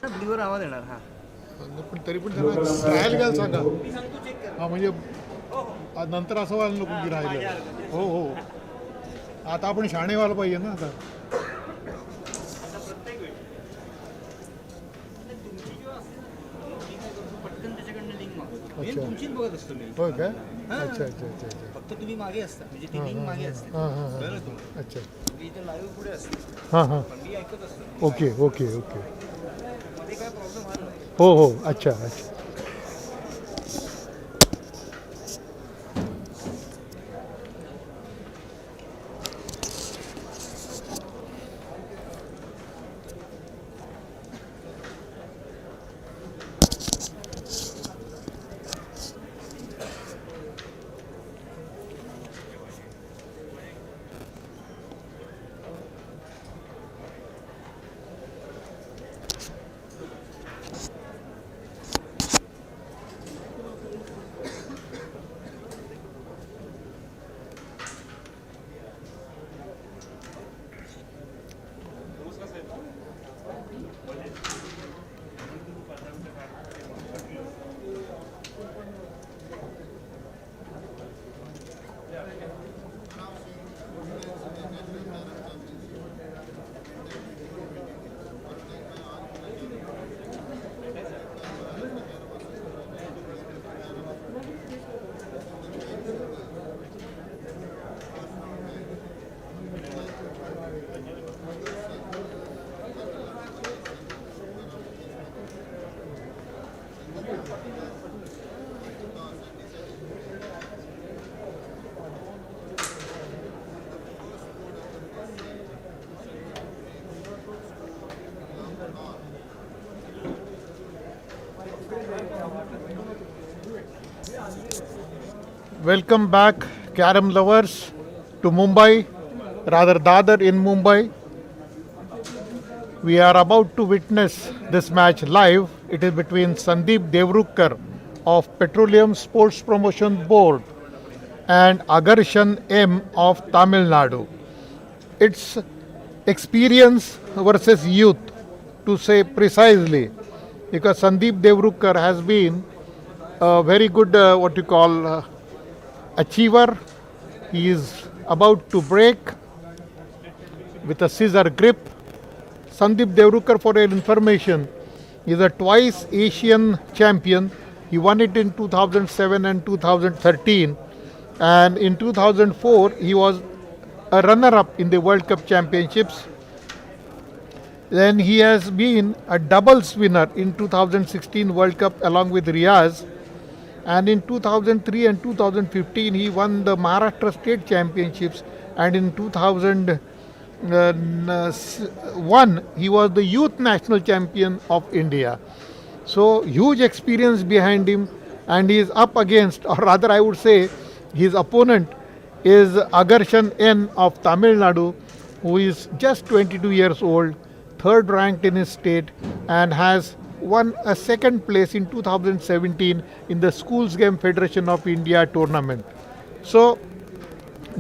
ब्ल्यूवर आवाज येणार. हा पण तरी पण त्यांना ट्रायल घ्यायला सांगा. हा म्हणजे नंतर असं व्हायला नको की राहिलं. हो हो, आता आपण शाणे व्हायला पाहिजे ना आता. तुमचीच बघत असतो मी. होय काय? अच्छा अच्छा अच्छा अच्छा. फक्त तुम्ही मागे असता, म्हणजे ती लिंक मागे असते. हां हां हां. अच्छा. मी इथे लाईव्ह पुढे असते, हां हां. पण मी ऐकत असतो. Okay okay okay. मध्ये काय प्रॉब्लेम आला नाही. हो हो. अच्छा अच्छा. Welcome back, Carrom lovers, to Mumbai, rather Dadar in Mumbai. We are about to witness this match live. It is between Sandeep Deorukhkar of Petroleum Sports Promotion Board and Agarsan M of Tamil Nadu. It's experience versus youth, to say precisely, because Sandeep Deorukhkar has been a very good, achiever. He is about to break with a scissor grip. Sandeep Deorukhkar, for your information, is a twice Asian champion. He won it in 2007 and 2013, and in 2004 he was a runner-up in the World Cup Championships. Then he has been a doubles winner in 2016 World Cup along with Riaz, and in 2003 and 2015 he won the Maharashtra State Championships, and in 2001 he was the youth national champion of India. So huge experience behind him, and he is up against, or rather I would say his opponent is Agarsan N of Tamil Nadu, who is just 22 years old, third ranked in his state, and has won a second place in 2017 in the Schools Game Federation of India tournament. So,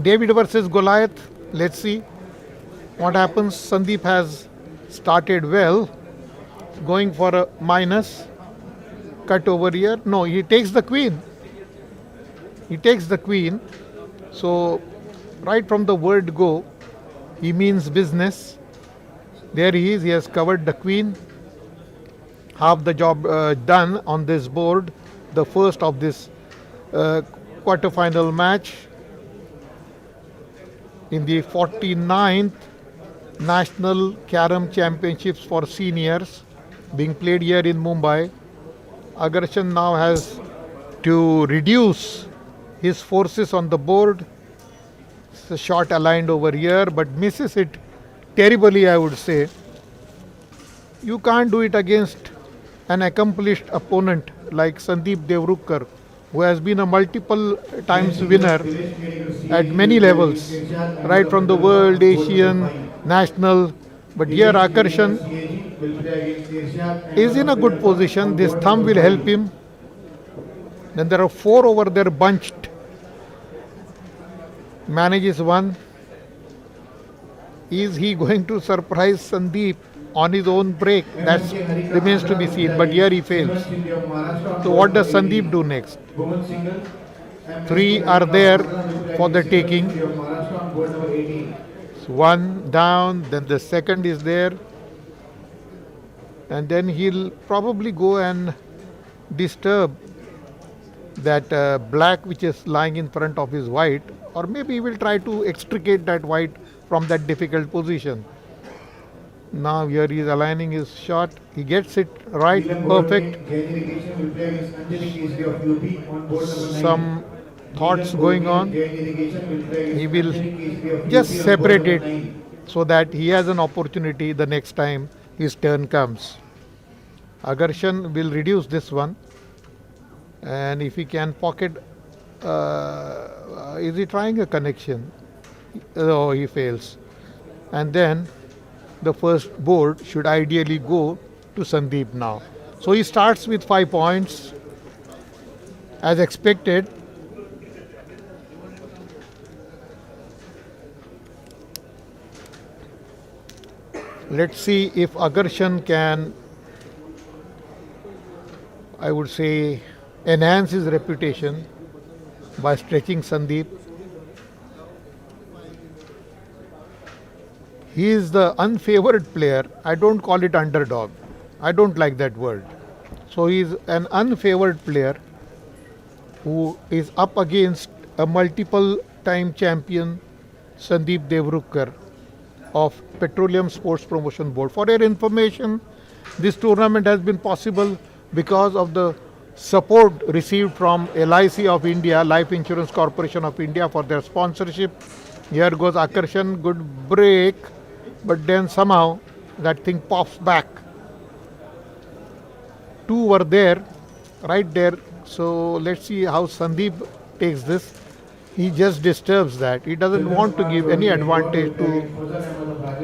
David versus Goliath, let's see what happens. Sandeep has started well, going for a minus, cut over here. No, he takes the queen. He takes the queen. So, right from the word go, he means business. There he is, he has covered the queen. Half the job done on this board, the first of this quarter-final match in the 49th National Carrom Championships for seniors being played here in Mumbai. Agarsan now has to reduce his forces on the board. It's a shot aligned over here, but misses it terribly, I would say. You can't do it against an accomplished opponent like Sandeep Deorukhkar, who has been a multiple times winner at many levels, right from the world, Asian, national. But here Akarshan is in a good position. This thumb will help him. Then there are four over there bunched. Manages one. Is he going to surprise Sandeep on his own break, that remains to be seen. But here he fails. So what does Sandeep do next? Three are there for the taking. So one down, then the second is there, and then he'll probably go and disturb that black which is lying in front of his white, or maybe he will try to extricate that white from that difficult position. Now here he is aligning his shot. He gets it right, perfect. Some thoughts going on. He will just separate it so that he has an opportunity the next time his turn comes. Agarsan will reduce this one, and if he can pocket, is he trying a connection? Oh, he fails. And then the first board should ideally go to Sandeep now. So he starts with 5 points as expected. Let's see if Agarsan can, I would say, enhance his reputation by stretching Sandeep. He is the unfavored player. I don't call it underdog. I don't like that word. So he is an unfavored player who is up against a multiple time champion, Sandeep Deorukhkar of Petroleum Sports Promotion Board. For your information, this tournament has been possible because of the support received from LIC of India, Life Insurance Corporation of India, for their sponsorship. Here goes Agarsan, good break, but then somehow that thing pops back. Two were there, right there. So let's see how Sandeep takes this. He just disturbs that. He doesn't want to give any advantage to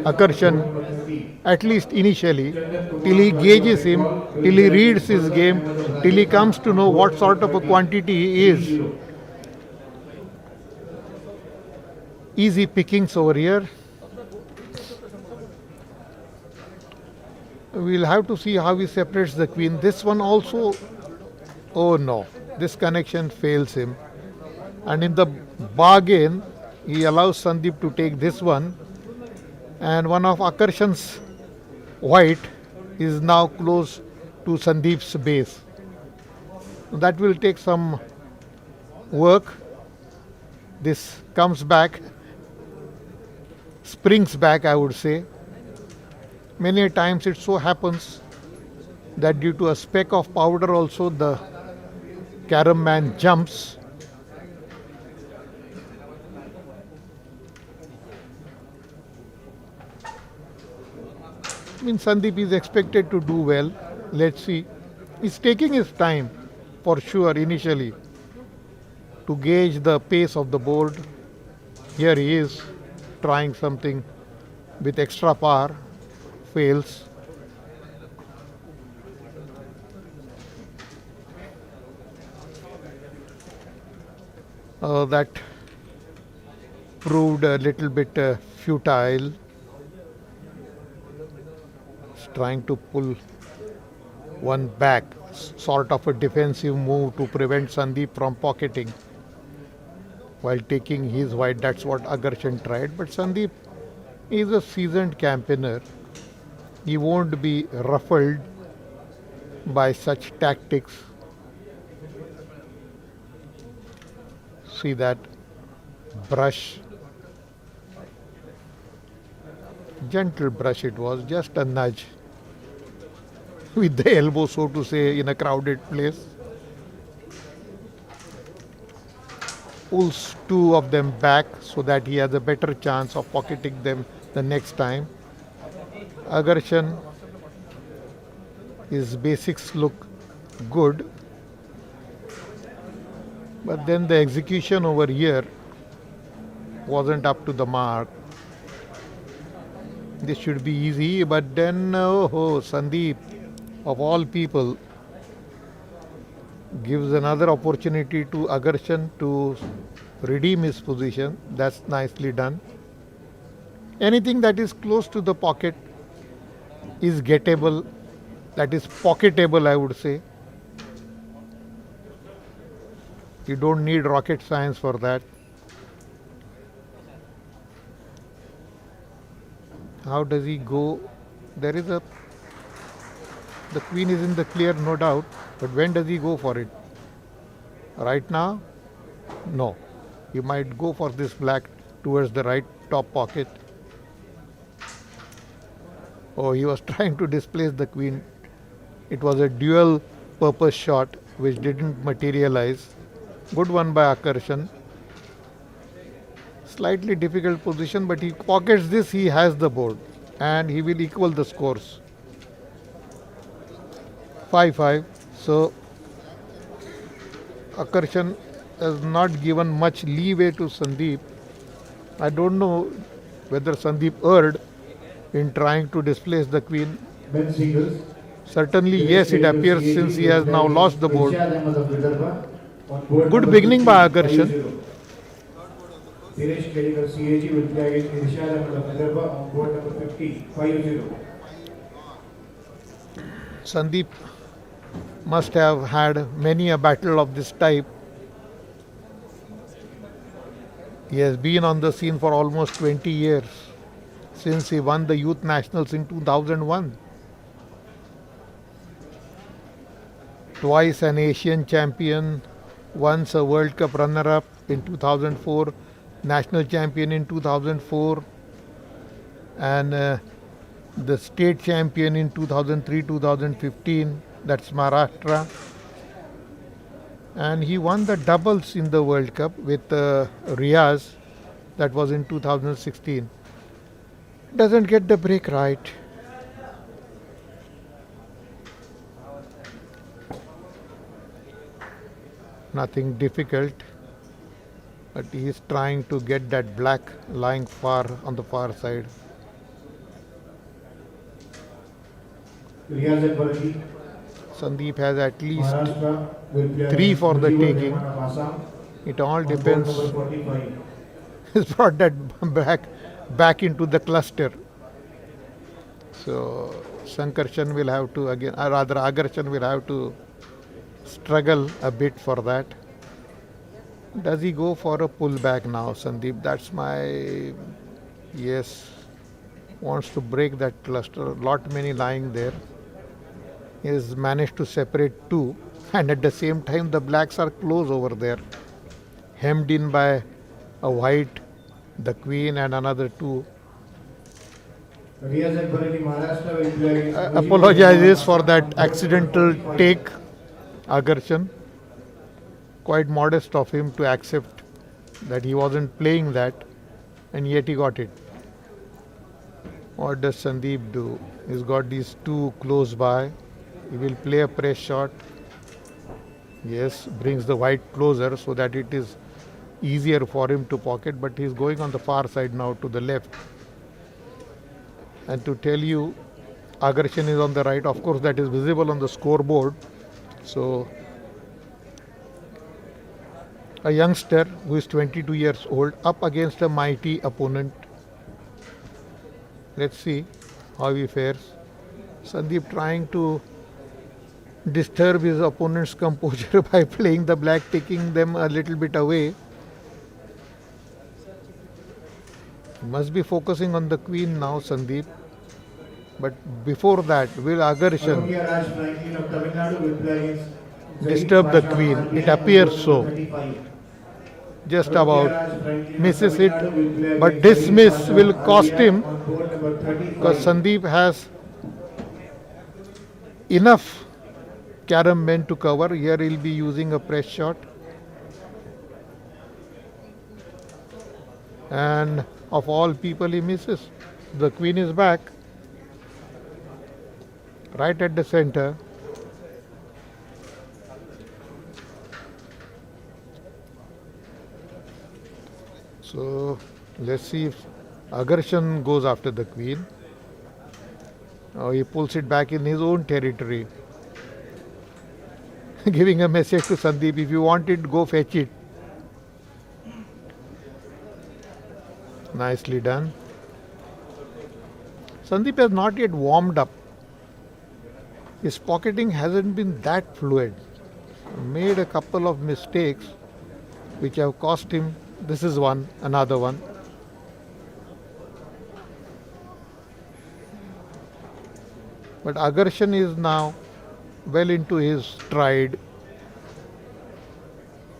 Agarsan, at least initially, till he gauges him, till he reads his game, till he comes to know what sort of a quantity he is. Easy pickings over here. We'll have to see how he separates the queen. This one also, oh no, this connection fails him. And in the bargain, he allows Sandeep to take this one. And one of Agarsan's white is now close to Sandeep's base. That will take some work. This comes back, springs back, I would say. Many times it so happens that due to a speck of powder also the Carrom man jumps. I mean, Sandeep is expected to do well. Let's see. He's taking his time for sure initially to gauge the pace of the board. Here he is trying something with extra power, fails. That proved a little bit futile. Trying to pull one back, sort of a defensive move to prevent Sandeep from pocketing while taking his white. That's what Agarsan tried. But Sandeep is a seasoned campaigner. He won't be ruffled by such tactics. See that brush. Gentle brush it was, just a nudge with the elbow, so to say, in a crowded place. Pulls two of them back so that he has a better chance of pocketing them the next time. Agarsan, his basics look good, but then the execution over here wasn't up to the mark. This should be easy, but then Sandeep, of all people, gives another opportunity to Agarsan to redeem his position. That's nicely done. Anything that is close to the pocket is gettable, that is pocketable, I would say. You don't need rocket science for that. How does he go? There is a, the queen is in the clear, no doubt, but when does he go for it? Right now? No. He might go for this black towards the right top pocket. Oh, he was trying to displace the queen. It was a dual purpose shot which didn't materialize. Good one by Agarsan. Slightly difficult position, but he pockets this, he has the board and he will equal the scores. 5-5. So Agarsan has not given much leeway to Sandeep. I don't know whether Sandeep erred in trying to displace the queen. Men singles. Certainly, yes, it appears since he has now lost the board. Good Good beginning by Agarsan. Dinesh Kedikar CAG will play against Irshad Ahmed of Hyderabad on board number 50, 5-0. Sandeep must have had many a battle of this type. He has been on the scene for almost 20 years since he won the Youth Nationals in 2001. Twice an Asian champion, once a World Cup runner-up in 2004, national champion in 2004, and the state champion in 2003-2015, that's Maharashtra. And he won the doubles in the World Cup with Riaz, that was in 2016. Doesn't get the break right. Nothing difficult, but he is trying to get that black lying far on the far side. Riyaz and Baraki. Sandeep has at least Maharashtra will play 3 for the Mujibur taking. Rahman of Assam It all on board depends. number 45. He's brought that back into the cluster. So Sankarshan will have to again, or rather Agarsan will have to struggle a bit for that. Does he go for a pullback now, Sandeep? That's my, yes, wants to break that cluster. Lot many lying there. He has managed to separate 2, and at the same time the blacks are close over there, hemmed in by a white, the queen, and another 2. Riyaz and Baraki, Maharashtra will play against Mujibur Apologizes Rahman for of that Assam on board accidental number 45. take, Agarsan. Quite modest of him to accept that he wasn't playing that, and yet he got it. What does Sandeep do? He's got these 2 close by. He will play a press shot. Yes, brings the white closer so that it is easier for him to pocket, but he's going on the far side now to the left. And to tell you, Agarsan is on the right. Of course, that is visible on the scoreboard. So a youngster who is 22 years old up against a mighty opponent. Let's see how he fares. Sandeep trying to disturb his opponent's composure by playing the black, taking them a little bit away. He must be focusing on the queen now, Sandeep. But before that, will Agarsan Arogia Raj Franklin of Tamil Nadu will play against disturb the queen? It appears so. 35. Just about misses it, but this miss will cost him because Sandeep has enough Carrom men to cover. Here he'll be using a press shot, and of all people he misses. The queen is back right at the center. So let's see if Agarsan goes after the queen. Oh, he pulls it back in his own territory. Giving a message to Sandeep, if you want it, go fetch it. Nicely done. Sandeep has not yet warmed up. His pocketing hasn't been that fluid. Made a couple of mistakes which have cost him. This is one, another one. But Agarsan is now well into his stride.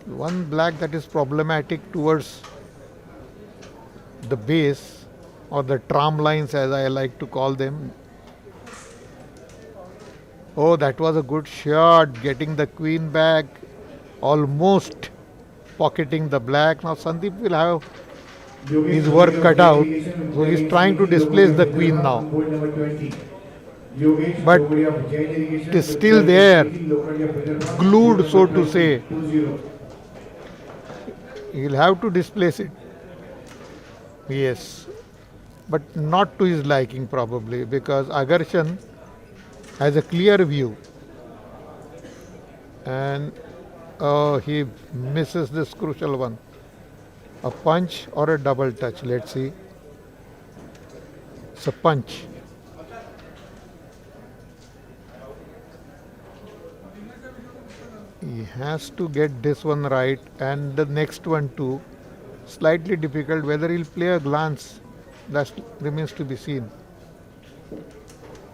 One black that is problematic towards the base or the tram lines, as I like to call them. Oh, that was a good shot, getting the queen back, almost pocketing the black. Now Sandeep will have his work cut out, so he's trying to displace the queen now. But it is still there, glued, so to say. He'll have to displace it. Yes, but not to his liking probably, because Agarsan has a clear view. And he misses this crucial one. A punch or a double touch, let's see. It's a punch. He has to get this one right and the next one too. Slightly difficult. Whether he'll play a glance, that remains to be seen.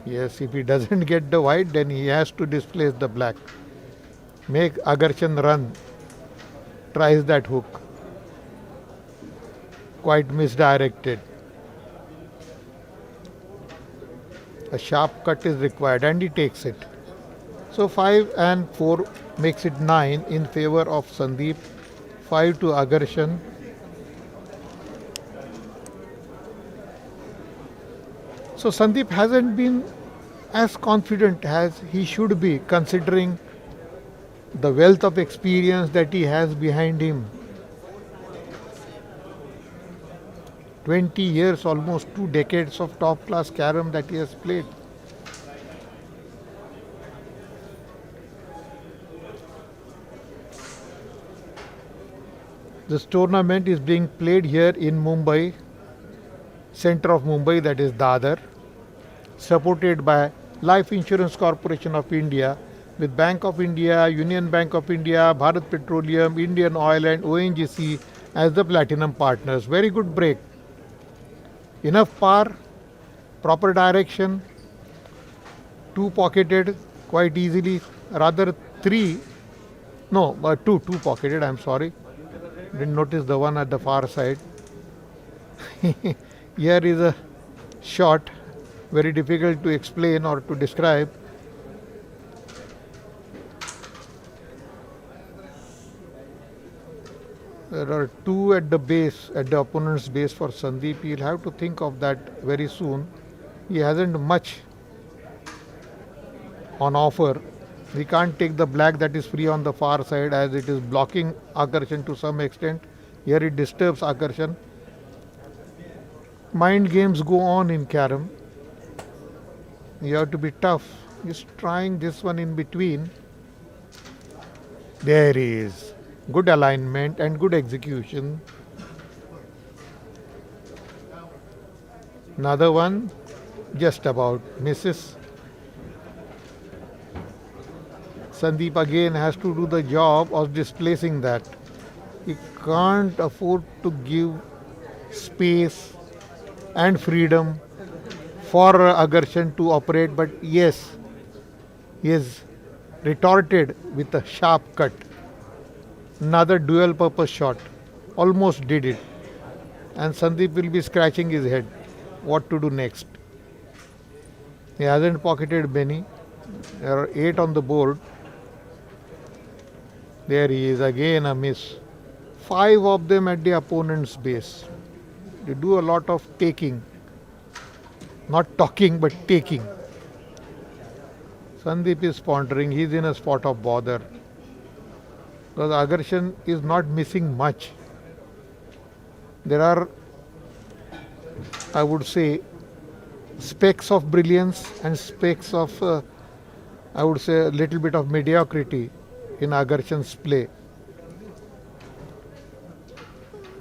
Yes, if he doesn't get the white, then he has to displace the black. Make Agarsan run. Tries that hook. Quite misdirected. A sharp cut is required and he takes it. So 5 and 4 makes it 9 in favor of Sandeep. 5 to Agarsan. So Sandeep hasn't been as confident as he should be, considering the wealth of experience that he has behind him. 20 years, almost 2 decades of top class Carrom that he has played. This tournament is being played here in Mumbai, center of Mumbai, that is Dadar, supported by Life Insurance Corporation of India, with Bank of India, Union Bank of India, Bharat Petroleum, Indian Oil and ONGC as the platinum partners. Very good break. Enough par, proper direction, 2 pocketed quite easily, rather 3, no, 2 pocketed, I'm sorry. Didn't notice the one at the far side. Here is a shot, very difficult to explain or to describe. There are 2 at the base, at the opponent's base for Sandeep. He'll have to think of that very soon. He hasn't much on offer. We can't take the black that is free on the far side, as it is blocking Agarsan to some extent. Here it disturbs Agarsan. Mind games go on in Carrom. You have to be tough. He's trying this one in between. There he is. Good alignment and good execution. Another one, just about misses. Sandeep again has to do the job of displacing that. He can't afford to give space and freedom for Agarsan to operate, but yes, he is retorted with a sharp cut. Another dual purpose shot. Almost did it. And Sandeep will be scratching his head. What to do next? He hasn't pocketed many. There are 8 on the board. There he is, again a miss. 5 of them at the opponent's base. They do a lot of taking. Not talking, but taking. Sandeep is pondering. He's in a spot of bother. Because Agarsan is not missing much. There are, I would say, specks of brilliance and specks of, I would say, a little bit of mediocrity in Agarsan's play.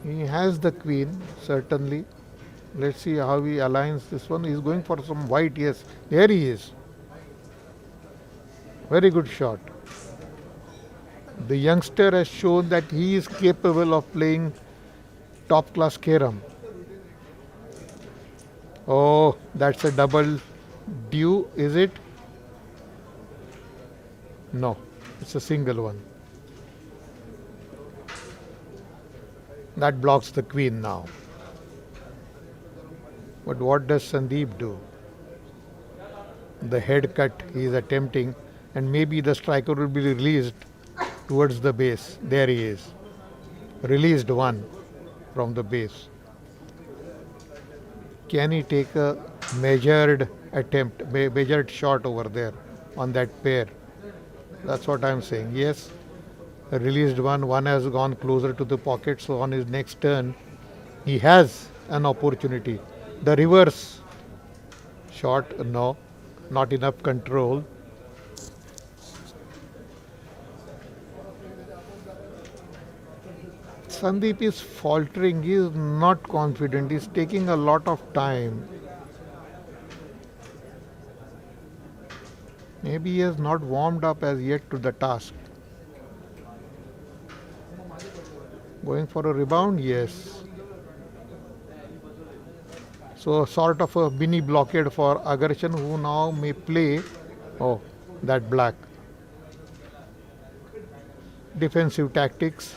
He has the queen, certainly. Let's see how he aligns this one. He's going for some white. Yes, there he is. Very good shot. The youngster has shown that he is capable of playing top class Carrom. Oh, that's a double due, is it? No, it's a single one. That blocks the queen now. But what does Sandeep do? The head cut he is attempting, and maybe the striker will be released towards the base. There he is. Released one from the base. Can he take a measured attempt, measured shot over there on that pair? That's what I'm saying. Yes, released one has gone closer to the pocket, so on his next turn, he has an opportunity. The reverse shot, no, not enough control. Sandeep is faltering, he is not confident, he is taking a lot of time. Maybe he has not warmed up as yet to the task. Going for a rebound, yes. So sort of a mini blockade for Agarsan, who now may play, oh, that black. Defensive tactics.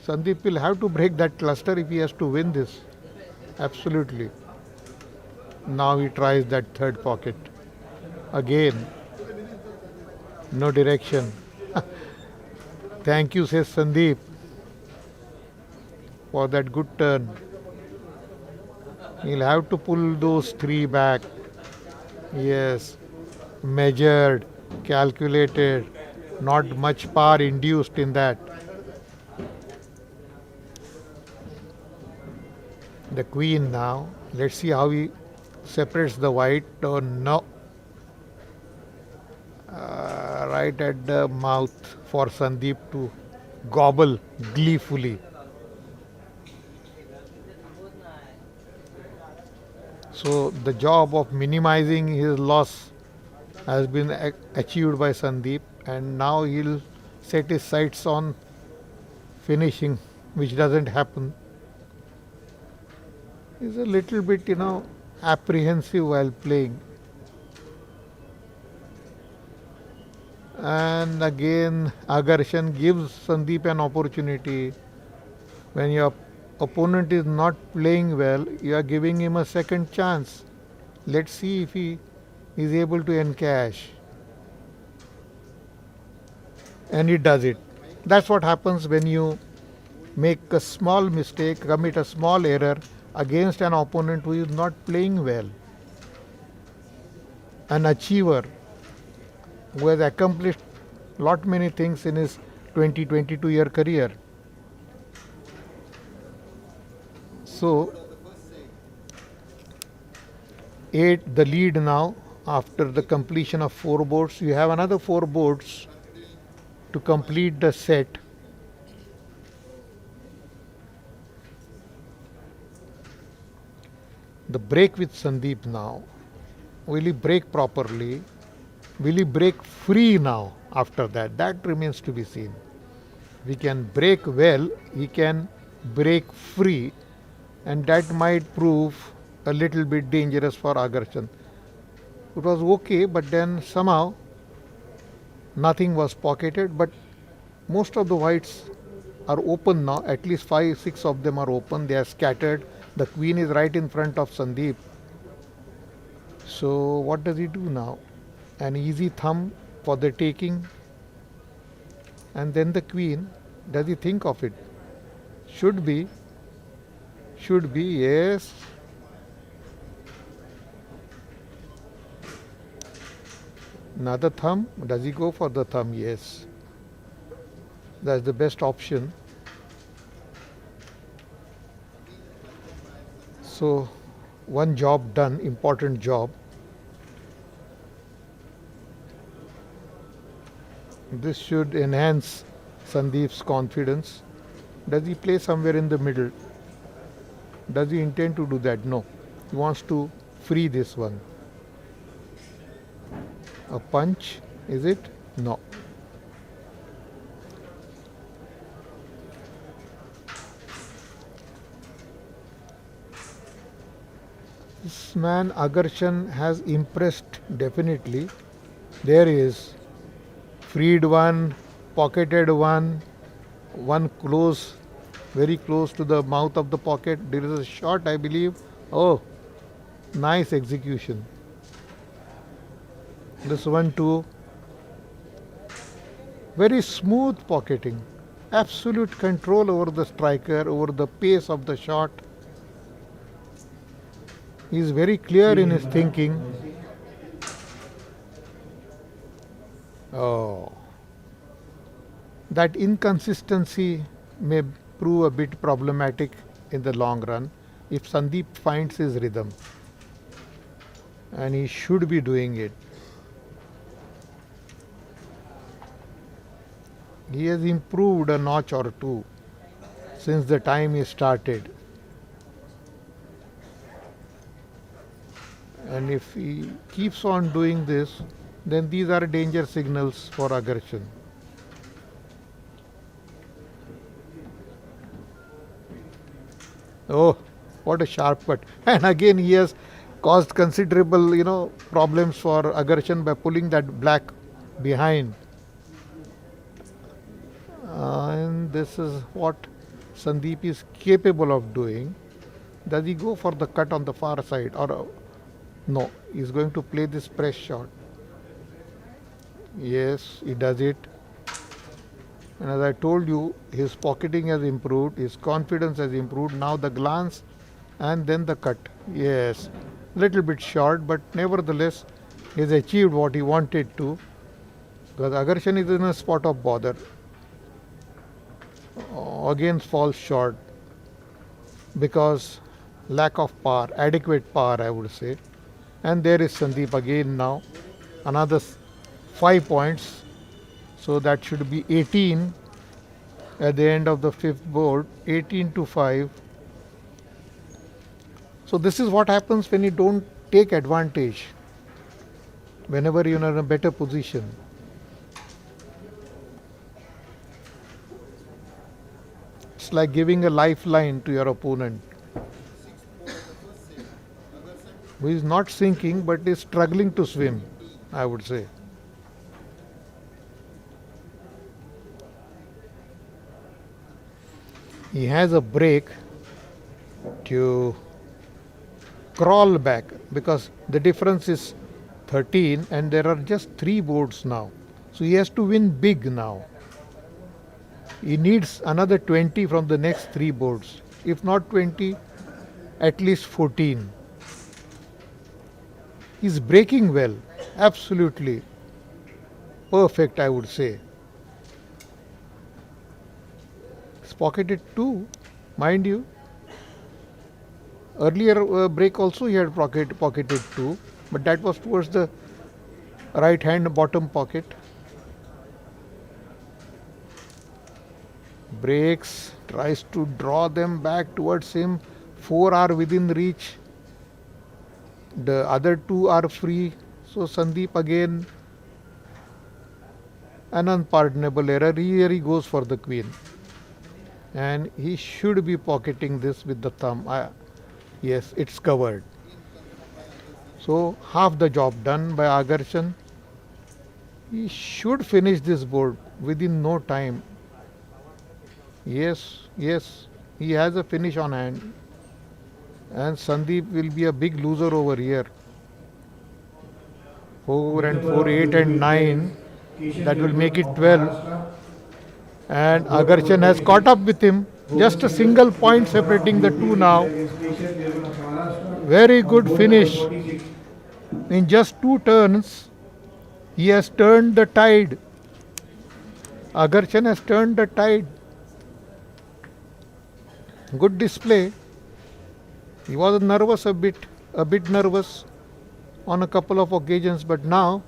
Sandeep will have to break that cluster if he has to win this. Absolutely. Now he tries that third pocket. Again. No direction. Thank you, says Sandeep, for that good turn. He'll have to pull those three back. Yes. Measured, calculated, not much power induced in that. The queen now. Let's see how he separates the white. Oh no. Right at the mouth for Sandeep to gobble gleefully. So the job of minimizing his loss has been achieved by Sandeep, and now he'll set his sights on finishing, which doesn't happen. He's a little bit, apprehensive while playing. And again, Agarsan gives Sandeep an opportunity. When your opponent is not playing well, you are giving him a second chance. Let's see if he is able to encash. And he does it. That's what happens when you make a small mistake, commit a small error against an opponent who is not playing well. An achiever who has accomplished lot many things in his 22-year career. So 8 the lead now after the completion of 4 boards. You have another 4 boards to complete the set. The break with Sandeep now. Will he break properly? Will he break free now after that? That remains to be seen. If he can break well, he can break free, and that might prove a little bit dangerous for Agarsan. It was okay, but then somehow nothing was pocketed, but most of the whites are open now. At least 5-6 of them are open. They are scattered. The queen is right in front of Sandeep. So what does he do now? An easy thumb for the taking, and then the queen. Does he think of it? Should be, yes. Another thumb. Does he go for the thumb? Yes. That's the best option. So one job done, important job. This should enhance Sandeep's confidence. Does he play somewhere in the middle? Does he intend to do that? No. He wants to free this one. A punch, is it? No. This man Agarsan has impressed definitely. There is freed one, pocketed one, one close, very close to the mouth of the pocket. There is a shot, I believe. Oh, nice execution. This one too. Very smooth pocketing. Absolute control over the striker, over the pace of the shot. He is very clear in his thinking. Oh. That inconsistency may prove a bit problematic in the long run if Sandeep finds his rhythm. And he should be doing it. He has improved a notch or two since the time he started. And if he keeps on doing this, then these are danger signals for Agarsan. Oh, what a sharp cut. And again he has caused considerable, problems for Agarsan by pulling that black behind. And this is what Sandeep is capable of doing. Does he go for the cut on the far side or no? He's going to play this press shot. Yes, he does it. And as I told you, his pocketing has improved, his confidence has improved. Now the glance and then the cut. Yes, little bit short, but nevertheless, he has achieved what he wanted to. Because Agarsan is in a spot of bother. Again falls short because lack of power, adequate power, I would say. And there is Sandeep again now, another 5 points. So that should be 18 at the end of the fifth board, 18-5. So this is what happens when you don't take advantage, whenever you are in a better position. It's like giving a lifeline to your opponent, who is not sinking but is struggling to swim, I would say. He has a break to crawl back because the difference is 13 and there are just 3 boards now. So he has to win big now. He needs another 20 from the next 3 boards. If not 20, at least 14. He's breaking well. Absolutely perfect, I would say. It's pocketed 2, mind you. Earlier break also he had pocketed 2, but that was towards the right hand bottom pocket. Breaks, tries to draw them back towards him. 4 are within reach. The other 2 are free. So Sandeep again, an unpardonable error. Here he goes for the queen. And he should be pocketing this with the thumb. Yes, it's covered. So half the job done by Agarsan. He should finish this board within no time. Yes, he has a finish on hand. And Sandeep will be a big loser over here. 4 and 4, 8 and 9. That will make it 12. And Agarsan has caught up with him. Just a single point separating the two now. Very good finish. In just 2 turns, he has turned the tide. Agarsan has turned the tide. Good display. He was nervous a bit nervous on a couple of occasions, but now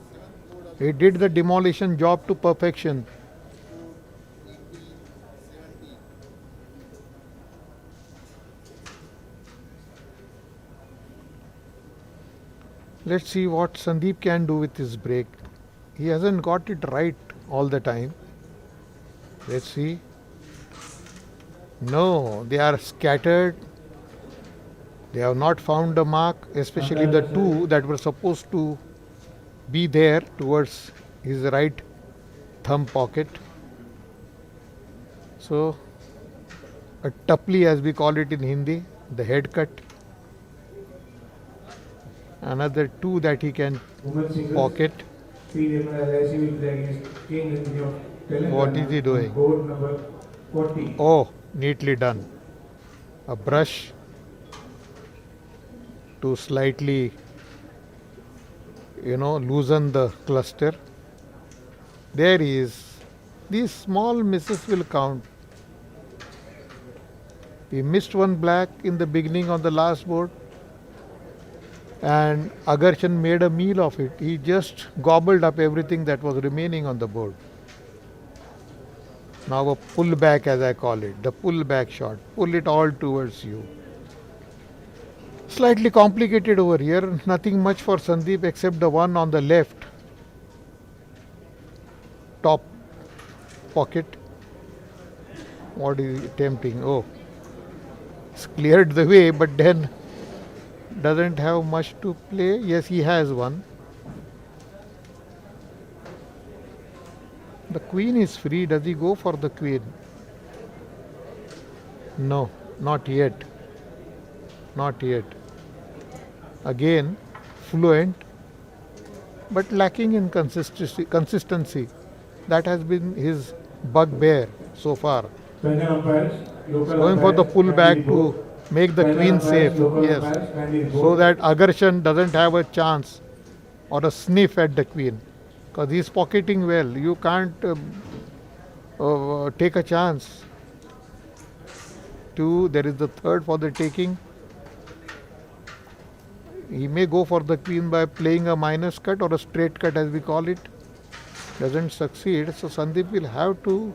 he did the demolition job to perfection. Let's see what Sandeep can do with his break. He hasn't got it right all the time. Let's see. No, they are scattered. They have not found a mark, especially the two that were supposed to be there towards his right thumb pocket. So, a tapli as we call it in Hindi, the head cut. Another two that he can Women's singles. pocket. LIC will play against King Ranjeet of Telangana. What is he doing? Board number 40. Oh, neatly done. A brush to slightly, loosen the cluster. There he is. These small misses will count. He missed one black in the beginning on the last board, and Agarsan made a meal of it. He just gobbled up everything that was remaining on the board. Now a pull back, as I call it, the pull back shot. Pull it all towards you. Slightly complicated over here. Nothing much for Sandeep except the one on the left top pocket. What is he attempting? Oh, it's cleared the way, but then doesn't have much to play. Yes, he has one. The queen is free. Does he go for the queen? No, not yet. Not yet. Again, fluent, but lacking in consistency. That has been his bugbear so far. Panel umpires, local Going for the umpires, pull back kindly vote. to make the Panel queen umpires, safe. local Yes. umpires, kindly vote. So that Agarsan doesn't have a chance or a sniff at the queen. Because he's pocketing well. You can't take a chance. Two, there is the third for the taking. He may go for the queen by playing a minus cut or a straight cut as we call it. Doesn't succeed. So Sandeep will have to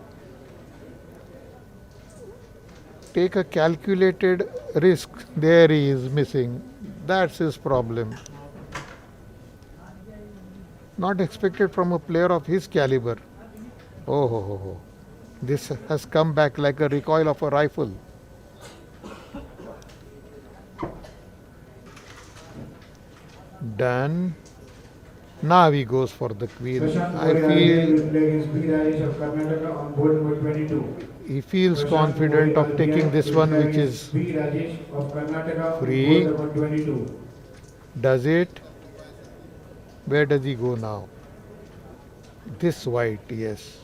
take a calculated risk. There he is missing. That's his problem. Not expected from a player of his caliber. Oh, ho, ho, ho. This has come back like a recoil of a rifle. Done. Now he goes for the queen. Prashant I Kohli feel will play against B. Rajesh of Karnataka on board number 22. he feels Prashant confident Kohli of taking this will one, play which against is B. Rajesh of Karnataka free. on board number 22. does it. Where does he go now? This white, yes.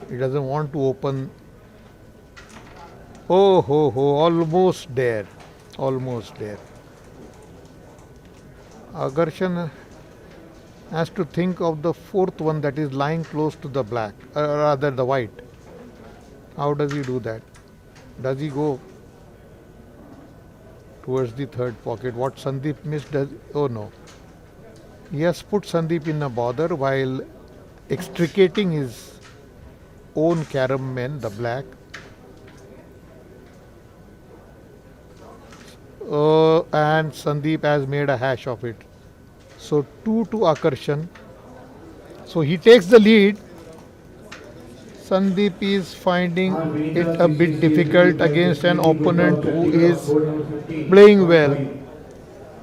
He doesn't want to open. Oh, ho, ho, almost there. Almost there. Agarsan has to think of the fourth one that is lying close to the black, rather the white. How does he do that? Does he go towards the third pocket? What Sandeep missed does. Oh no. He has put Sandeep in a bother while extricating his own Carrom men, the black. And Sandeep has made a hash of it. So 2 to Agarsan. So he takes the lead. Sandeep is finding it a bit difficult against an opponent who is playing well.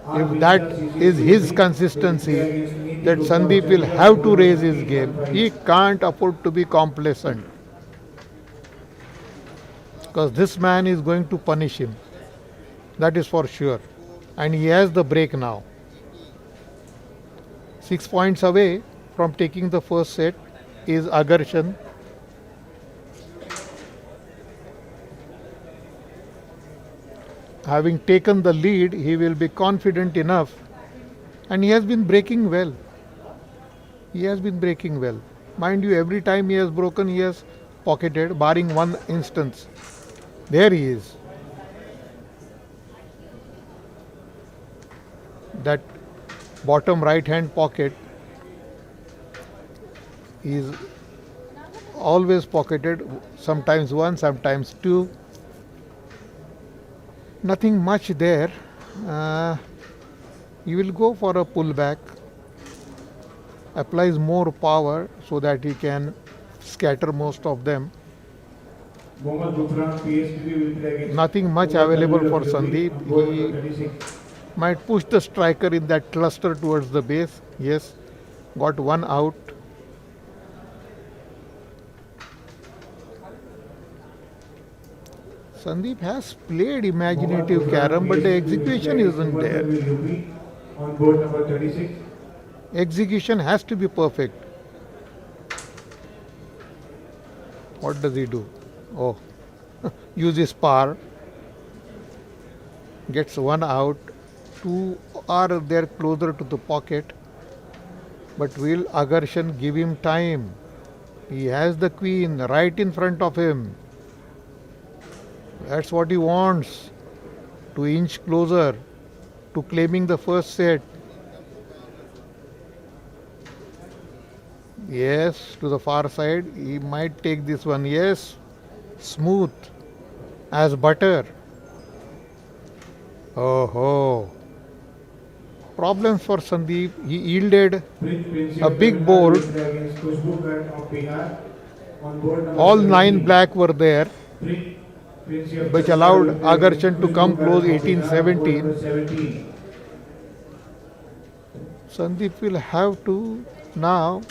If that is his consistency, that Sandeep will have to raise his game. He can't afford to be complacent. Because this man is going to punish him. That is for sure. And he has the break now. 6 points away from taking the first set is Agarsan. Having taken the lead, he will be confident enough, and he has been breaking well. He has been breaking well. Mind you, every time he has broken, he has pocketed, barring one instance. There he is. That bottom right hand pocket is always pocketed, sometimes one, sometimes two. Nothing much there. He will go for a pullback, applies more power so that he can scatter most of them. Mohammad Gufran, Pspb will play against Nothing much Umar available Khalil for of UP Sandeep. on board He number 36. might push the striker in that cluster towards the base. Yes, got one out. Sandeep has played imaginative carrom, but the execution isn't there. On board number 36. Execution has to be perfect. What does he do? Oh, uses power. Gets one out. Two are there closer to the pocket. But will Agarsan give him time? He has the queen right in front of him. That's what he wants. To inch closer to claiming the first set. Yes, to the far side. He might take this one. Yes, smooth as butter. Oh ho. Problems for Sandeep. He yielded a big board. All 9 black were there, which allowed Agarsan to come close 18-17. Sandeep will have to now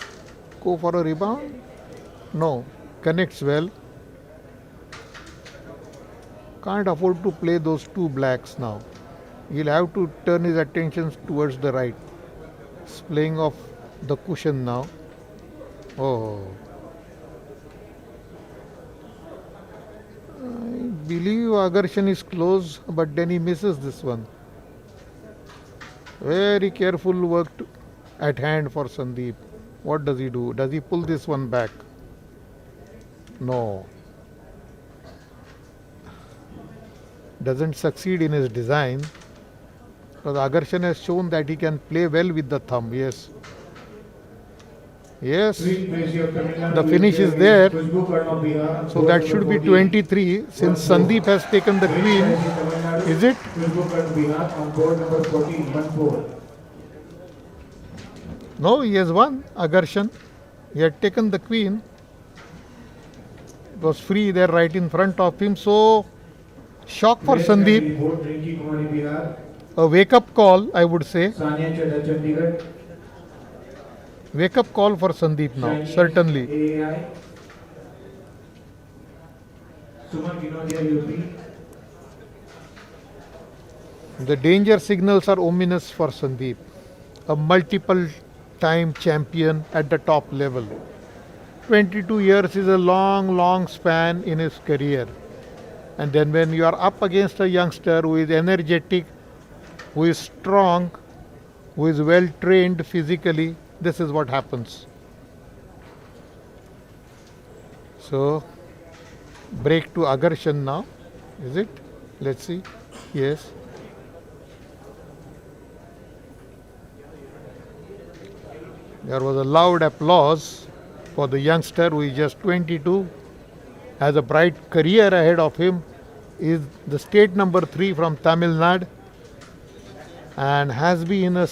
go for a rebound. No, connects well. Can't afford to play those 2 blacks now. He'll have to turn his attention towards the right. He's playing off the cushion now. Oh. I believe Agarsan is close, but then he misses this one. Very careful work at hand for Sandeep. What does he do? Does he pull this one back? No. Doesn't succeed in his design. Because Agarsan has shown that he can play well with the thumb. Yes. Yes. The finish is there. So that should be 23 since Sandeep has taken the queen. Is it? No, he has won. Agarsan. He had taken the queen. It was free there right in front of him. So, shock for Sandeep. A wake-up call, I would say. Wake-up call for Sandeep now, certainly. The danger signals are ominous for Sandeep. A multiple time champion at the top level. 22 years is a long span in his career. And then when you are up against a youngster who is energetic, who is strong, who is well trained physically, this is what happens. So, break to Agarsan now, is it? Let's see. Yes. There was a loud applause for the youngster who is just 22, has a bright career ahead of him, is the state number 3 from Tamil Nadu, and has been a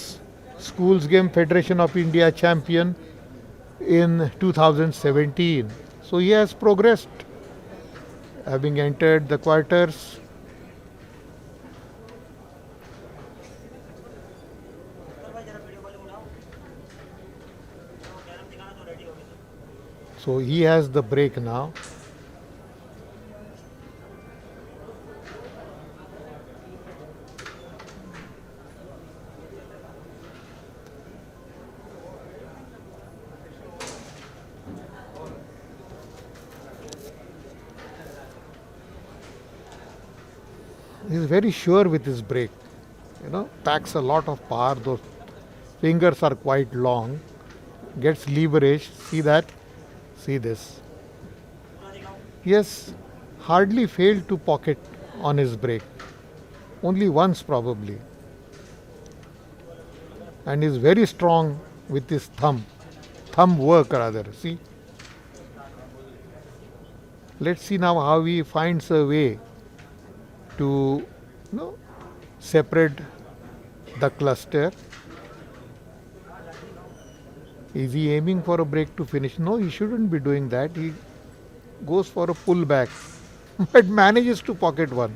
Schools Game Federation of India champion in 2017. So he has progressed, having entered the quarters. So he has the break now. He is very sure with his break. Packs a lot of power. Those fingers are quite long. Gets leverage. See that? See this. He has hardly failed to pocket on his break. Only once probably. And is very strong with his thumb. Thumb work rather. See? Let's see now how he finds a way to separate the cluster. Is he aiming for a break to finish? No, he shouldn't be doing that. He goes for a pullback, but manages to pocket one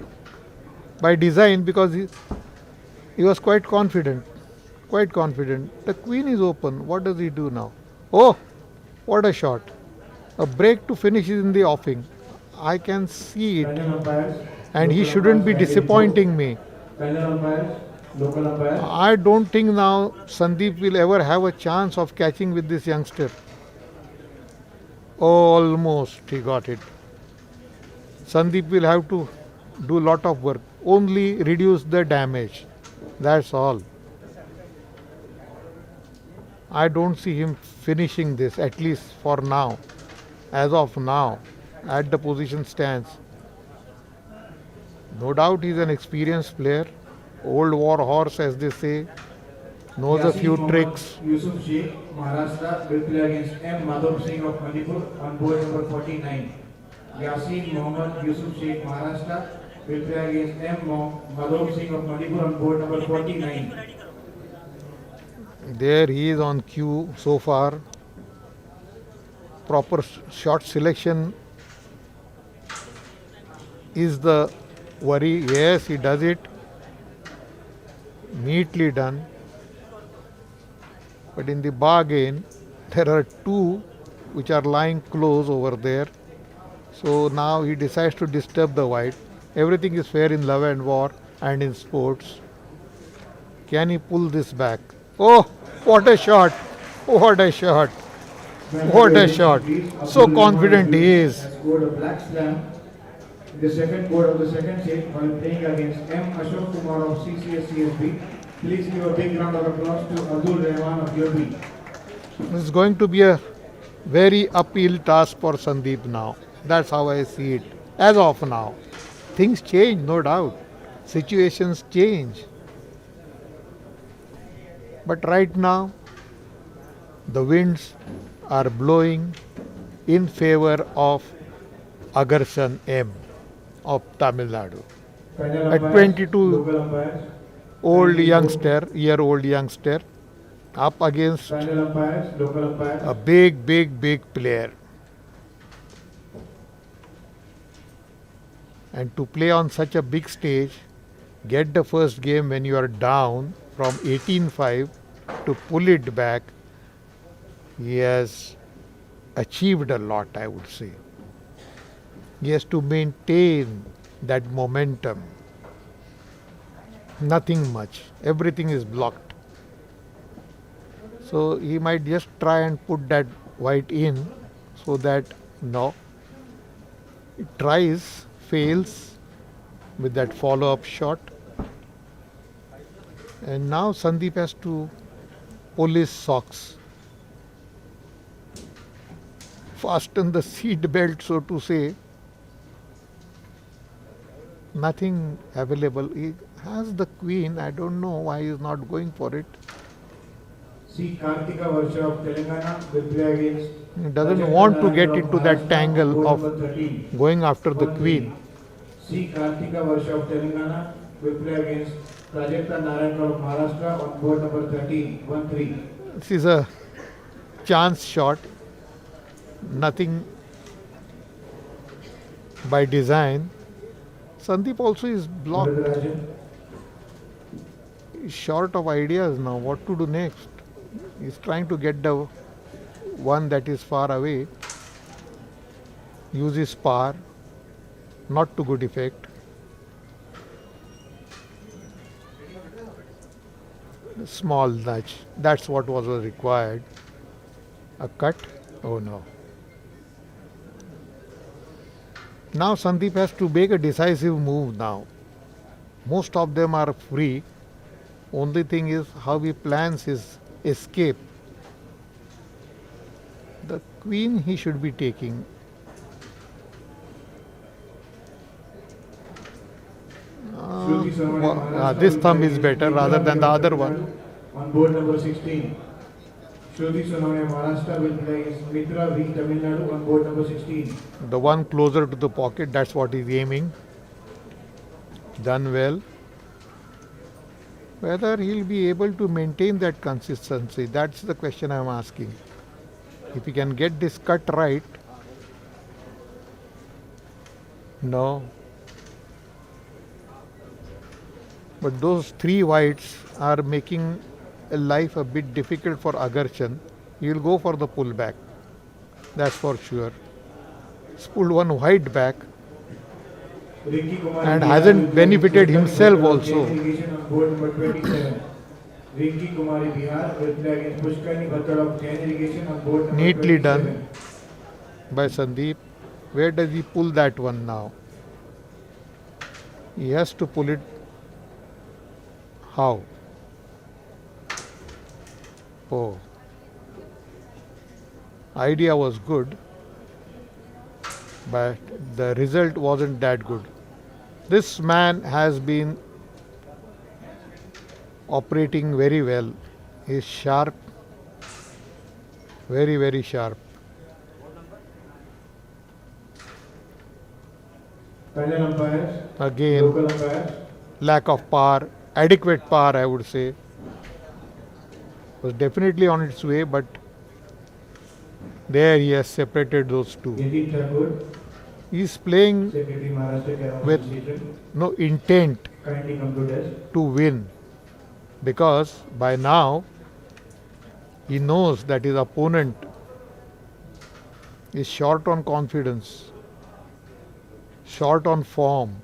by design because he was quite confident. Quite confident. The queen is open. What does he do now? Oh, what a shot. A break to finish is in the offing. I can see it. Panel umpires, And he local shouldn't be umpires, disappointing me. Panel umpires, local umpires. I don't think now Sandeep will ever have a chance of catching with this youngster. Almost he got it. Sandeep will have to do lot of work. Only reduce the damage. That's all. I don't see him finishing this, at least for now. As of now, at the position stands. No doubt he's an experienced player. Old war horse, as they say. Knows a Yasin few Mohammed tricks. Yusuf Sheikh, Maharashtra will play against M. Madhav Singh of Manipur on board number 49. Yasin Mohammed Yusuf Sheikh, Maharashtra will play against M. Madhav Singh of Manipur on board number 49. There he is on cue so far. Proper shot selection is the worry. Yes, he does it. Neatly done. But in the bargain, there are two which are lying close over there. So now he decides to disturb the white. Everything is fair in love and war and in sports. Can he pull this back? Oh, what a shot! What a shot! What a shot! So confident he is. Has scored a black slam in the second board of the second set while playing against M. Ashok Kumar of CCS CSB. Please give a big round of applause to Abdul Rahman of UB. This is going to be a very uphill task for Sandeep now. That's how I see it. As of now. Things change, no doubt. Situations change. But right now, the winds are blowing in favor of Agarsan M of Tamil Nadu. Panel At umpires, 22, local umpires. old youngster, year-old youngster, up against Panel umpires, local umpires. a big player. And to play on such a big stage, get the first game when you are down from 18-5 to pull it back, he has achieved a lot, I would say. He has to maintain that momentum. Nothing much. Everything is blocked. So he might just try and put that white in so that no. It tries, fails with that follow-up shot. And now Sandeep has to pull his socks. Fasten the seat belt, so to say. Nothing available. He has the queen. I don't know why he is not going for it. C. Kartika Varsha of Telangana will play against. He doesn't want to get into that tangle of number 13. going after the queen. C. Kartika Varsha of Telangana will play against Prajakta Narayankar of Maharashtra on board number 13, 1-3. This is a chance shot. Nothing by design. Sandeep also is blocked. Varadarajan. He's short of ideas now. What to do next? He's trying to get the one that is far away. Use his power. Not to good effect. Small nudge. That's what was required. A cut? Oh no. Now Sandeep has to make a decisive move now. Most of them are free. Only thing is how he plans his escape. The queen he should be taking. This thumb is better rather than the other one. On board number 16. Shruti Sonawaya Maharashtra will play against Mitra V Tamil Nadu on board number 16. The one closer to the pocket, that's what he's aiming. Done well. Whether he'll be able to maintain that consistency, that's the question I'm asking. If he can get this cut right, no. But those three whites are making life a bit difficult for Agarsan. He will go for the pullback. That's for sure. He's pulled one white back Rinki Kumari and Bihar hasn't will benefited play himself Pushkar also. irrigation on board number 27. Rinki Kumari Bihar will play against Pushkar Bhattar of Jain irrigation on board number Neatly 27. done by Sandeep. Where does he pull that one now? He has to pull it. How? Oh. Idea was good, but the result wasn't that good. This man has been operating very well. He is sharp, very, very sharp. Panel umpires, Again, local umpires, lack of power, adequate power, I would say. Was definitely on its way, but there he has separated those two. Yati Thakur, He is playing Secretary Maharashtra Carromassociation, with no intent kindly come to desk. to win, because by now he knows that his opponent is short on confidence, short on form.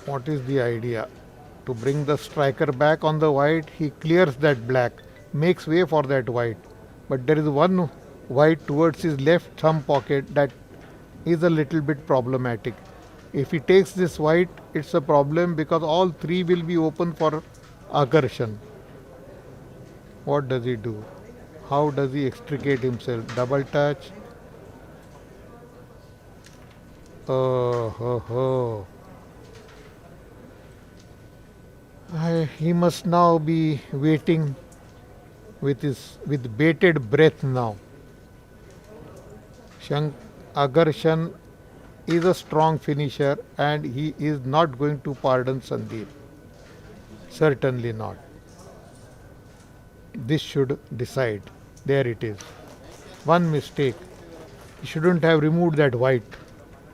What is the idea? To bring the striker back on the white, he clears that black, makes way for that white. But there is one white towards his left thumb pocket that is a little bit problematic. If he takes this white, it's a problem because all three will be open for Agarsan. What does he do? How does he extricate himself? Double touch. Oh, ho, ho. He must now be waiting with bated breath now. Agarsan is a strong finisher and he is not going to pardon Sandeep. Certainly not. This should decide. There it is. One mistake. He shouldn't have removed that white.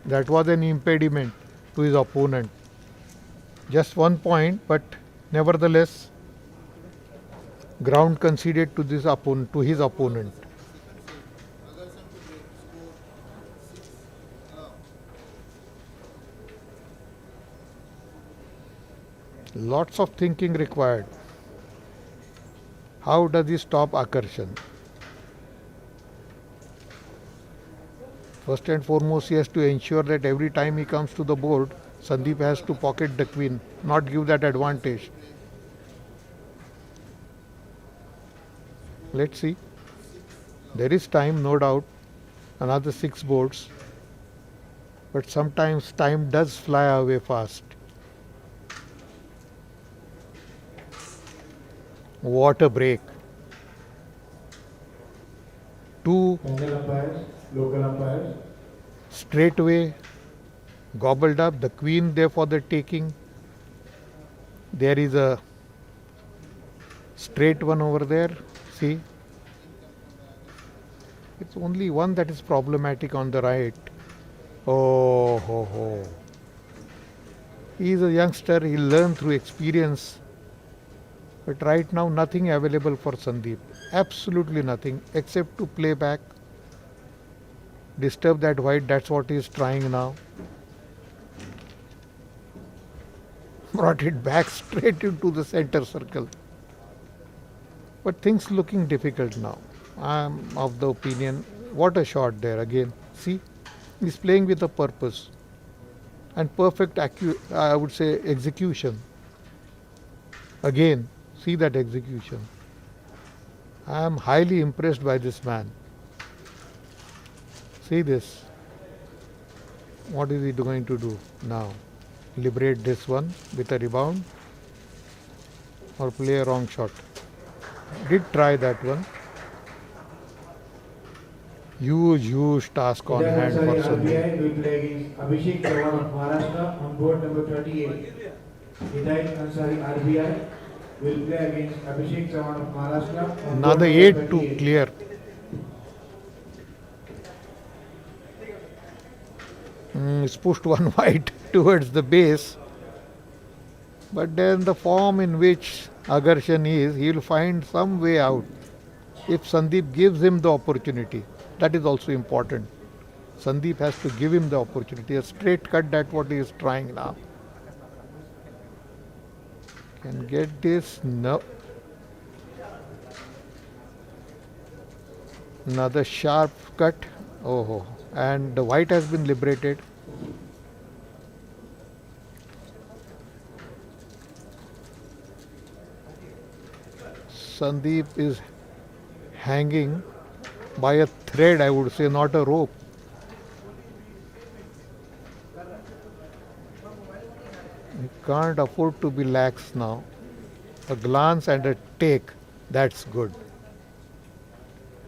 That was an impediment to his opponent. Just 1 point, but nevertheless, ground conceded to his opponent. Lots of thinking required. How does he stop Agarsan? First and foremost, he has to ensure that every time he comes to the board, Sandeep has to pocket the queen, not give that advantage. Let's see. There is time, no doubt. Another 6 boards. But sometimes time does fly away fast. What a break. 2 Panel umpires, local umpires, straight away gobbled up, the queen there for the taking. There is a straight one over there. See, it's only one that is problematic on the right. Oh, ho, ho. He is a youngster, he'll learn through experience. But right now, nothing available for Sandeep. Absolutely nothing except to play back, disturb that white. That's what he is trying now. Brought it back straight into the center circle. But things looking difficult now. I am of the opinion, what a shot there again. See, he's playing with a purpose and perfect, I would say, execution. Again, see that execution. I am highly impressed by this man. See this. What is he going to do now? Liberate this one with a rebound or play a wrong shot? Did try that one. Huge task on Hidayat hand for Ansari Sandeep. RBI will play against Abhishek Chavan of Maharashtra on board number 38. Hidayat Ansari RBI will play against Abhishek Chavan of Maharashtra on board Another number 8 to 38. clear. It's pushed one wide towards the base. But then the form in which Agarsan is, he will find some way out if Sandeep gives him the opportunity. That is also important. Sandeep has to give him the opportunity. A straight cut, that's what he is trying now. Can get this? No. Another sharp cut. Oh, and the white has been liberated. Sandeep is hanging by a thread, I would say, not a rope. He can't afford to be lax now. A glance and a take, that's good.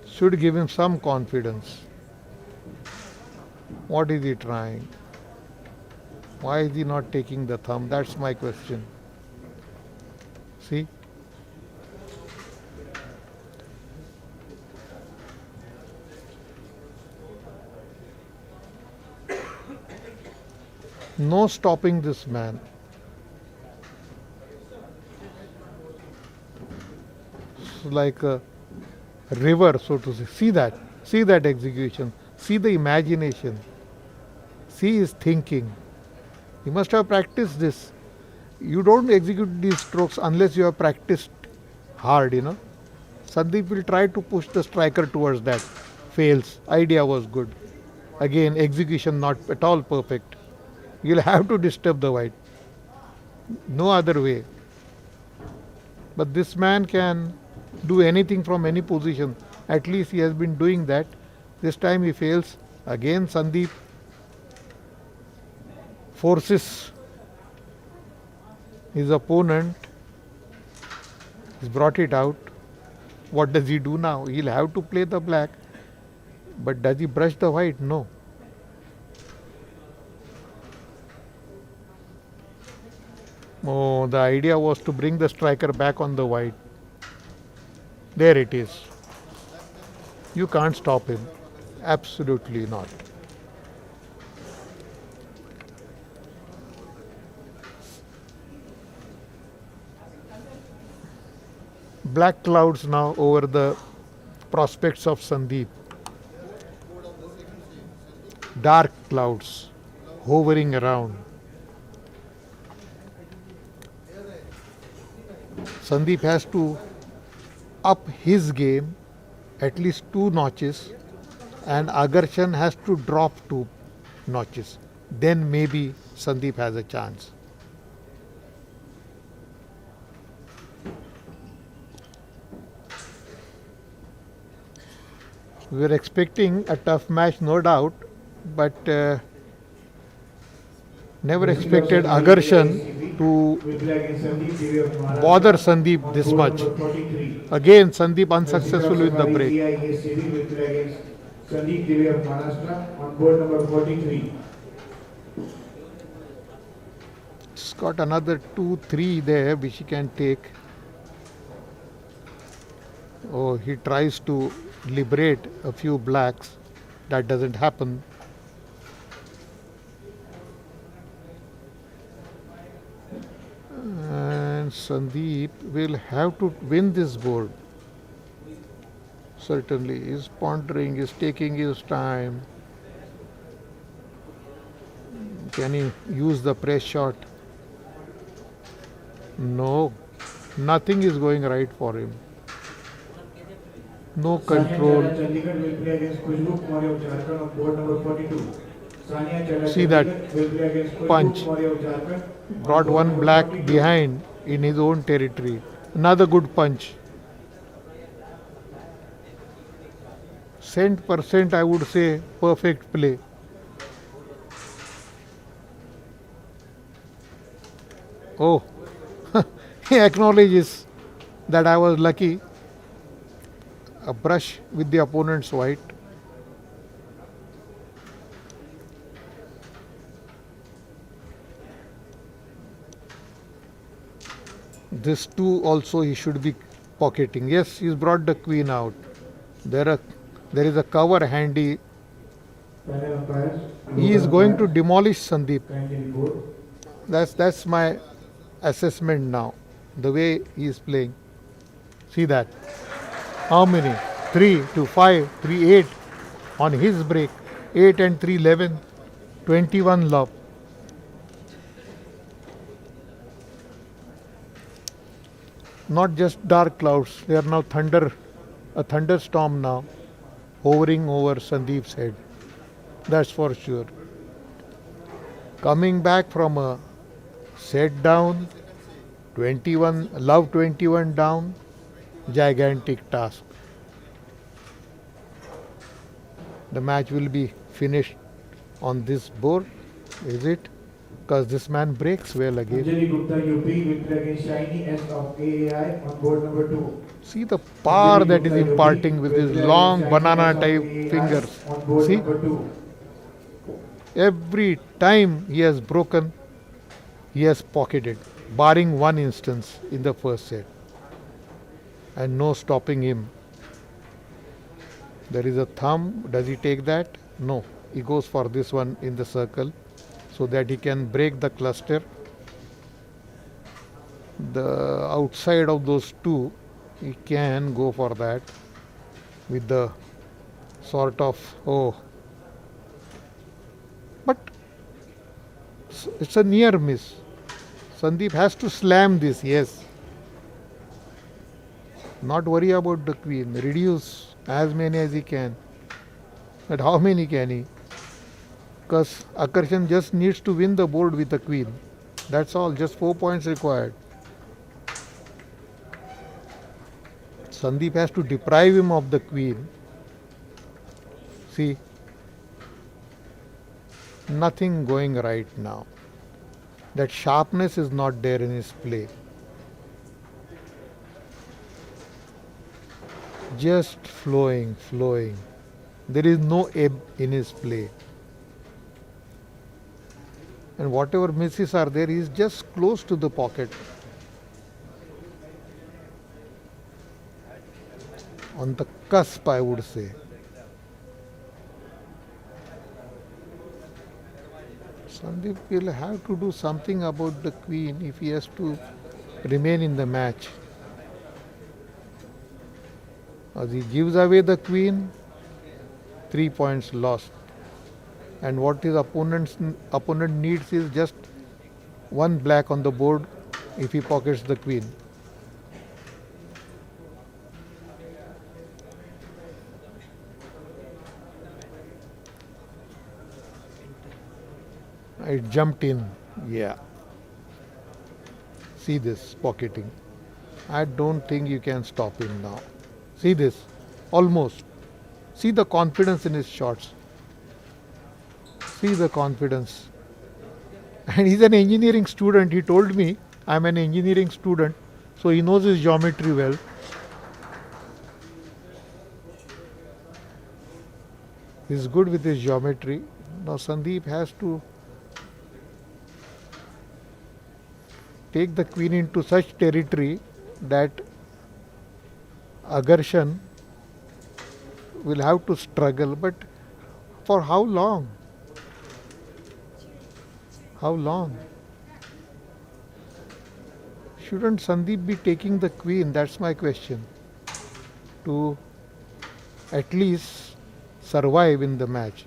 Should give him some confidence. What is he trying? Why is he not taking the thumb? That's my question. See? No stopping this man. It's like a river, so to say. See that? See that execution. See the imagination. See his thinking. He must have practiced this. You don't execute these strokes unless you have practiced hard, Sandeep will try to push the striker towards that. Fails. Idea was good. Again, execution not at all perfect. You'll have to disturb the white. No other way. But this man can do anything from any position. At least he has been doing that. This time he fails. Again Sandeep forces his opponent. He's brought it out. What does he do now? He'll have to play the black. But does he brush the white? No. Oh, the idea was to bring the striker back on the white. There it is. You can't stop him. Absolutely not. Black clouds now over the prospects of Sandeep. Dark clouds hovering around. Sandeep has to up his game at least 2 notches, and Agarsan has to drop 2 notches. Then maybe Sandeep has a chance. We were expecting a tough match, no doubt, but never expected Agarsan to bother Sandeep this much. Again, Sandeep unsuccessful with the break. Sandeep Devi of Maharashtra on board number 43. It's got another 2-3 there which he can take. Oh, he tries to liberate a few blacks. That doesn't happen. And Sandeep will have to win this board. Certainly, he's pondering, he's taking his time. Can he use the press shot? No, nothing is going right for him. No control. See that punch. Brought one black behind in his own territory. Another good punch. Cent percent, I would say, perfect play. Oh, he acknowledges that I was lucky. A brush with the opponent's white. This too also he should be pocketing. Yes, he's brought the queen out. There is a cover handy. Panel umpires. He is going to demolish Sandeep. Kindly report. That's my assessment now. The way he is playing. See that. How many? 3 to 5, 3, 8 on his break. 8 and 3, 11. 21 love. Not just dark clouds, they are now a thunderstorm now, hovering over Sandeep's head. That's for sure. Coming back from a set down, 21 down, gigantic task. The match will be finished on this board, is it? Because this man breaks well again. Anjali Gupta UP victory against Shiny S of AAI on board number 2. See the power that is imparting with his long banana type fingers. On board See, number 2. every time he has broken, he has pocketed, barring one instance in the first set. And no stopping him. There is a thumb. Does he take that? No. He goes for this one in the circle so that he can break the cluster. The outside of those two, he can go for that with the sort of, but it's a near miss. Sandeep has to slam this, yes. Not worry about the queen, reduce as many as he can. But how many can he? Because Agarsan just needs to win the board with the queen. That's all, just 4 points required. Sandeep has to deprive him of the queen. See, nothing going right now. That sharpness is not there in his play. Just flowing. There is no ebb in his play. And whatever misses are there, he is just close to the pocket. On the cusp, I would say. Sandeep will have to do something about the queen if he has to remain in the match. As he gives away the queen, 3 points lost. And what his opponent needs is just one black on the board if he pockets the queen. It jumped in, yeah. See this pocketing. I don't think you can stop him now. See this, almost. See the confidence in his shots. See the confidence. And he's an engineering student. He told me, I'm an engineering student, so he knows his geometry well. He's good with his geometry. Now Sandeep has to take the queen into such territory that Agarsan will have to struggle, but for how long? How long? Shouldn't Sandeep be taking the queen? That's my question. To at least survive in the match.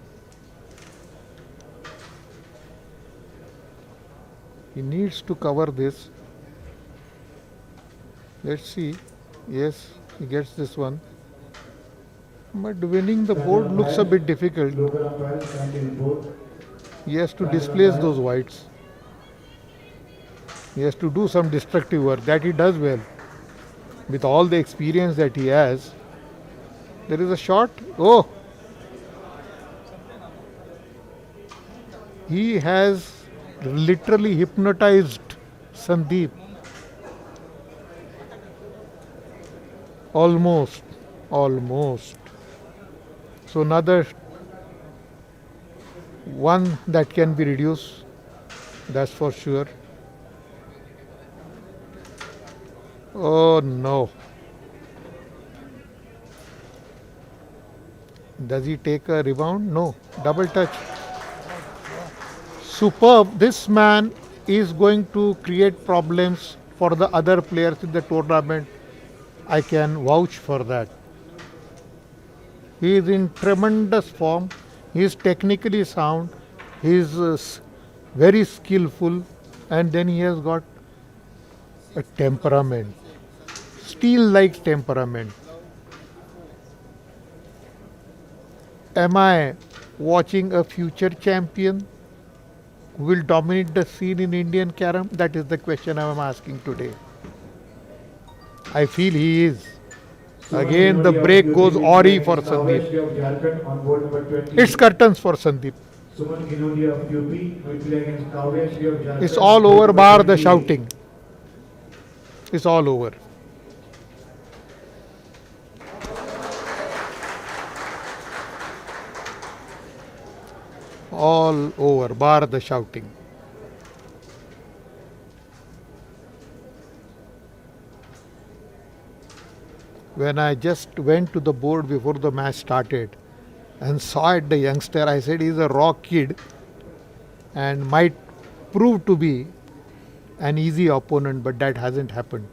He needs to cover this. Let's see. Yes, he gets this one. But winning the board looks a bit difficult. Local umpires kindly report. He has to displace those whites. He has to do some destructive work. That he does well. With all the experience that he has. There is a shot. Oh! He has literally hypnotized Sandeep. Almost. So another one that can be reduced, that's for sure. Oh no. Does he take a rebound? No. Double touch. Superb. This man is going to create problems for the other players in the tournament. I can vouch for that. He is in tremendous form. He is technically sound. He is very skillful, and then he has got a temperament, steel-like temperament. Am I watching a future champion who will dominate the scene in Indian Carrom? That is the question I am asking today. I feel he is. Again, the break goes awry for Sandeep. of Jharkhand on board number 20. It's curtains for Sandeep. Suman Ginodia of UP will play against Kauveshri of Jharkhand. It's all on board over, number bar the 28. shouting. It's all over. All over, bar the shouting. When I just went to the board before the match started and saw at the youngster, I said he's a raw kid and might prove to be an easy opponent, but that hasn't happened.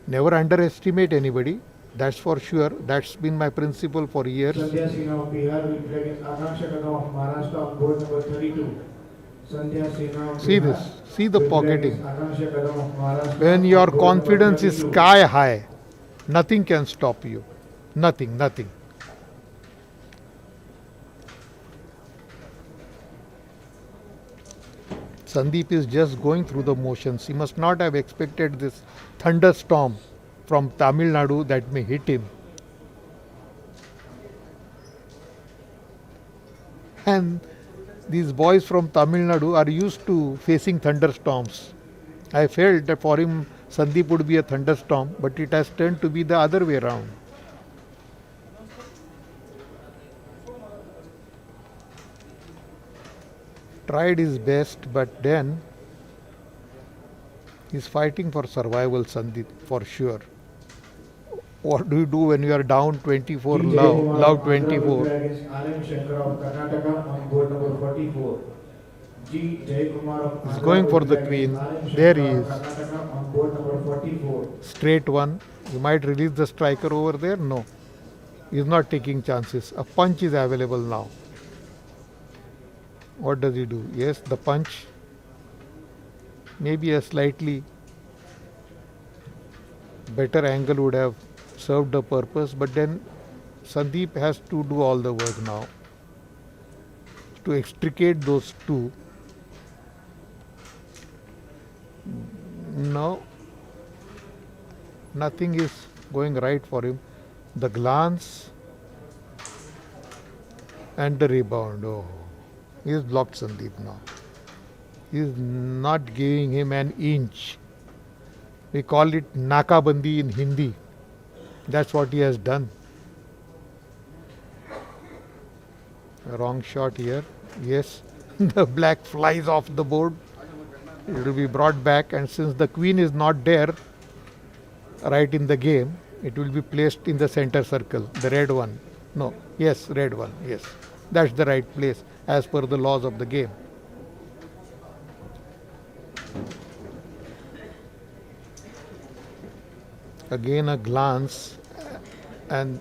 Never underestimate anybody, that's for sure. That's been my principle for years. Sandhya Sinha of Bihar will play against Agarsan of Maharashtra on board number 32. Sandhya Sinha of See Bihar this, see the will play pocketing. against Agarsan of Maharashtra When on your board number confidence is 32. sky high, nothing can stop you. Nothing, nothing. Sandeep is just going through the motions. He must not have expected this thunderstorm from Tamil Nadu that may hit him. And these boys from Tamil Nadu are used to facing thunderstorms. I felt that for him Sandeep would be a thunderstorm, but it has turned to be the other way around. Tried his best, but then he's fighting for survival, Sandeep, for sure. What do you do when you are down 24 G. love, Jayakumar love of Andhra will 24? play against RM Shankar of Karnataka on board number 44. G. Jayakumar of He's Andhra going will for the play queen. against RM There Shankar he of is. Karnataka on board number 44. Straight one. You might release the striker over there. No. He's not taking chances. A punch is available now. What does he do? Yes, the punch. Maybe a slightly better angle would have served the purpose, but then Sandeep has to do all the work now to extricate those two. No, nothing is going right for him. The glance and the rebound. Oh, he has blocked Sandeep now. He is not giving him an inch. We call it nakabandi in Hindi. That's what he has done. A wrong shot here. Yes, the black flies off the board. It will be brought back, and since the queen is not there right in the game, it will be placed in the center circle, the red one. No, yes, red one, yes. That's the right place as per the laws of the game. Again a glance and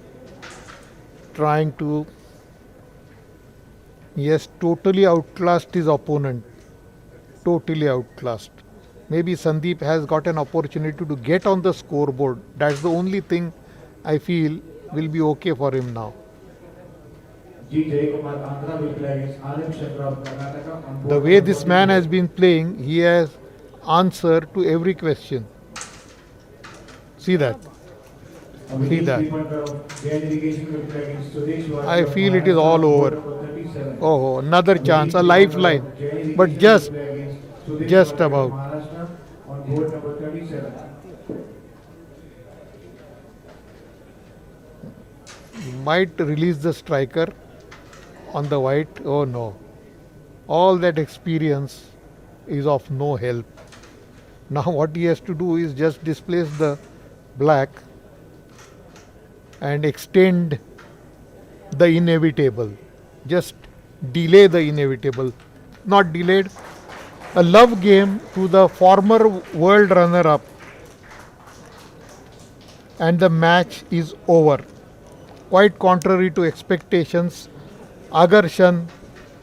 trying to, yes, totally outclassed his opponent. Totally outclassed. Maybe Sandeep has got an opportunity to get on the scoreboard. That's the only thing I feel will be okay for him now. G. Jayakumar Andhra will play against RM Shankar of Karnataka on board The way number this man 44. has been playing, he has answer to every question. See that. See that. I feel it is all over. Oh, another chance, a lifeline. But just about. On board number 37. Might release the striker on the white. Oh no. All that experience is of no help. Now what he has to do is just displace the black and extend the inevitable. Just delay the inevitable. Not delayed. A love game to the former world runner-up, and the match is over. Quite contrary to expectations, Agarsan,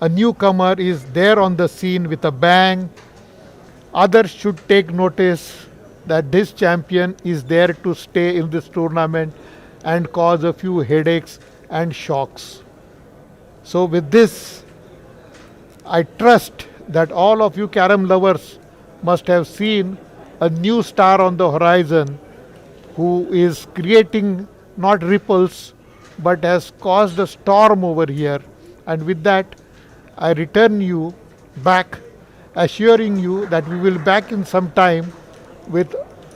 a newcomer, is there on the scene with a bang. Others should take notice that this champion is there to stay in this tournament and cause a few headaches and shocks. So, with this, I trust that all of you Carrom lovers must have seen a new star on the horizon who is creating not ripples but has caused a storm over here. And with that, I return you back, assuring you that we will back in some time with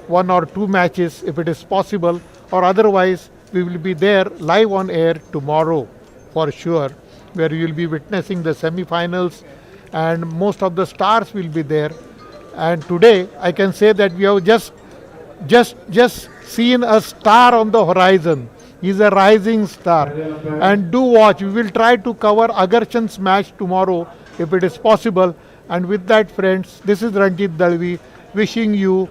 one or two matches if it is possible, or otherwise we will be there live on air tomorrow for sure, where you will be witnessing the semi-finals and most of the stars will be there. And today I can say that we have just seen a star on the horizon. He's a rising star. And do watch. We will try to cover Agarsan's match tomorrow if it is possible. And with that, friends, this is Ranjeet Dalvi wishing you